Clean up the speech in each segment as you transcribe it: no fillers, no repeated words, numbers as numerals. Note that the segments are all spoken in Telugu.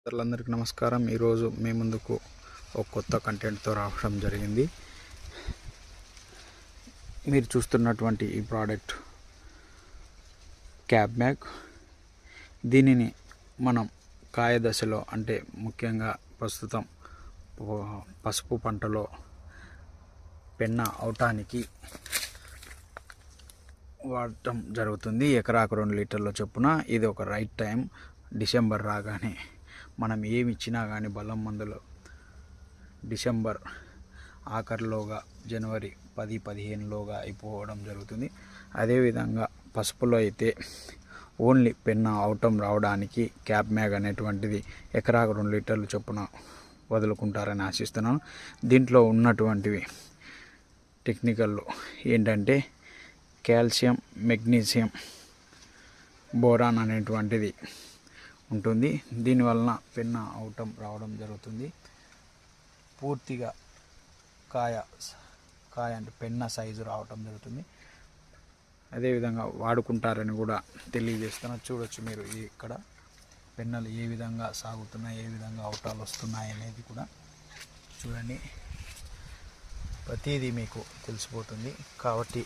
అందరికీ నమస్కారం. ఈరోజు మీ ముందుకు ఒక కొత్త కంటెంట్తో రావడం జరిగింది. మీరు చూస్తున్నటువంటి ఈ ప్రోడక్ట్ క్యాబ్ మ్యాగ్. దీనిని మనం కాయ దశలో, అంటే ముఖ్యంగా ప్రస్తుతం పసుపు పంటలో పెన్న అవటానికి వాడటం జరుగుతుంది. ఎకరాకు 2 లీటర్ల చొప్పున. ఇది ఒక రైట్ టైం. డిసెంబర్ రాగానే మనం ఏమి ఇచ్చినా కానీ బలం మందులు డిసెంబర్ ఆఖరిలోగా, జనవరి 10-15లోగా అయిపోవడం జరుగుతుంది. అదేవిధంగా పసుపులో అయితే ఓన్లీ పెన్న అవటం రావడానికి క్యాబ్ మ్యాగ్ అనేటువంటిది ఎకరాకు 2 లీటర్ల చొప్పున వదులుకుంటారని ఆశిస్తున్నాను. దీంట్లో ఉన్నటువంటివి టెక్నికల్ ఏంటంటే కాల్షియం, మెగ్నీషియం, బోరాన్ అనేటువంటిది ఉంటుంది. దీనివలన పెన్న అవటం రావడం జరుగుతుంది. పూర్తిగా కాయ అంటే పెన్న సైజు రావటం జరుగుతుంది. అదేవిధంగా వాడుకుంటారని కూడా తెలియజేస్తున్నా. చూడొచ్చు మీరు ఇక్కడ పెన్నలు ఏ విధంగా సాగుతున్నాయి, ఏ విధంగా అవటాలు వస్తున్నాయి అనేది కూడా చూడండి. ప్రతిదీ మీకు తెలిసిపోతుంది. కాబట్టి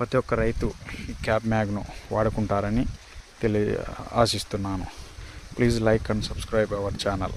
ప్రతి ఒక్క రైతు ఈ క్యాబ్ మ్యాగ్ను వాడుకుంటారని ఆశిస్తున్నాను. Please like and subscribe our channel.